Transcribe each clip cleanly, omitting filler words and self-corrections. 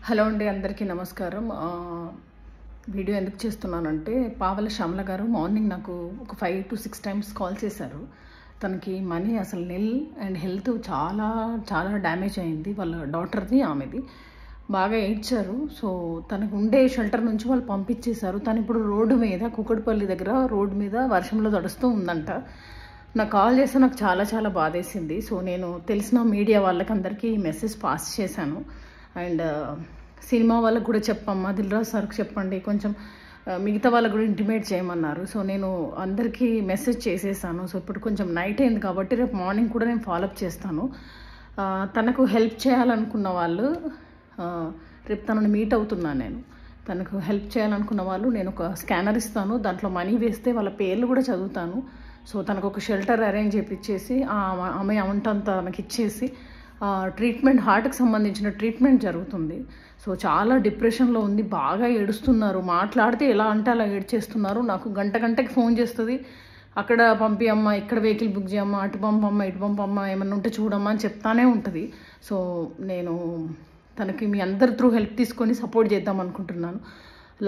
Hello అండి, అందరికీ నమస్కారం. వీడియో ఎందుకు చేస్తున్నానంటే పావల శ్యామల గారు మార్నింగ్ నాకు ఒక 5 to 6 టైమ్స్ కాల్ చేశారు. తనకి మనీ అసలు నిల్ అండ్ హెల్త్ చాలా చాలా డ్యామేజ్ అయింది. వాళ్ళ డాటర్ది, ఆమెది బాగా ఏడ్చారు. సో తనకు ఉండే షెల్టర్ నుంచి వాళ్ళు పంపించేశారు. తను ఇప్పుడు రోడ్డు మీద, కుక్కడపల్లి దగ్గర రోడ్డు మీద వర్షంలో తడుస్తూ ఉందంట. నాకు కాల్ చేస్తే నాకు చాలా చాలా బాధేసింది. సో నేను తెలిసిన మీడియా వాళ్ళకి అందరికీ మెసేజ్ పాస్ చేశాను. అండ్ సినిమా వాళ్ళకు కూడా చెప్పమ్మా, దిల్రాజ్ సార్కి చెప్పండి, కొంచెం మిగతా వాళ్ళకు కూడా ఇంటిమేట్ చేయమన్నారు. సో నేను అందరికీ మెసేజ్ చేసేసాను. సో ఇప్పుడు కొంచెం నైట్ అయింది కాబట్టి రేపు మార్నింగ్ కూడా నేను ఫాలోఅప్ చేస్తాను. తనకు హెల్ప్ చేయాలనుకున్న వాళ్ళు, రేపు తనని మీట్ అవుతున్నాను నేను. తనకు హెల్ప్ చేయాలనుకున్న వాళ్ళు నేను ఒక స్కానర్ ఇస్తాను, దాంట్లో మనీ వేస్తే వాళ్ళ పేర్లు కూడా చదువుతాను. సో తనకు ఒక షెల్టర్ అరేంజ్ చేయించేసి ఆమె అమౌంట్ అంతా నాకు ఇచ్చేసి ట్రీట్మెంట్, హార్ట్కి సంబంధించిన ట్రీట్మెంట్ జరుగుతుంది. సో చాలా డిప్రెషన్లో ఉంది, బాగా ఏడుస్తున్నారు. మాట్లాడితే ఎలా అంటే అలా ఏడ్చేస్తున్నారు. నాకు గంటకి ఫోన్ చేస్తుంది, అక్కడ పంపియమ్మా, ఇక్కడ వెహికల్ బుక్ చేయమ్మా, అటు పంపమ్మా, ఇటు పంపమ్మా, ఏమన్నా ఉంటే చూడమ్మా అని చెప్తానే ఉంటుంది. సో నేను తనకి మీ అందరి త్రూ హెల్ప్ తీసుకొని సపోర్ట్ చేద్దాం అనుకుంటున్నాను.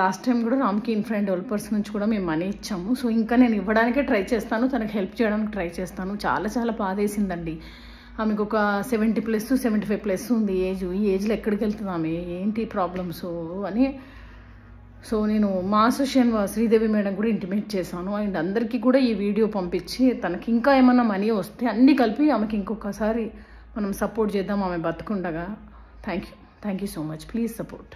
లాస్ట్ టైం కూడా రామ్కి ఇన్ఫ్రా అండ్ డెవలపర్స్ నుంచి కూడా మేము మనీ ఇచ్చాము. సో ఇంకా నేను ఇవ్వడానికే ట్రై చేస్తాను, తనకి హెల్ప్ చేయడానికి ట్రై చేస్తాను. చాలా చాలా బాధేసిందండి. ఆమెకు ఒక 70+ 75+ ఉంది ఏజ్. ఈ ఏజ్లో ఎక్కడికి వెళ్తుంది ఆమె, ఏంటి ప్రాబ్లమ్స్ అని. సో నేను మా అసోసియేషన్ శ్రీదేవి మేడం కూడా ఇంటిమేట్ చేశాను. అండ్ అందరికీ కూడా ఈ వీడియో పంపించి తనకి ఇంకా ఏమన్నా మనీ వస్తే అన్నీ కలిపి ఆమెకి ఇంకొకసారి మనం సపోర్ట్ చేద్దాం, ఆమె బతుకుండగా. Thank you so much. Please support.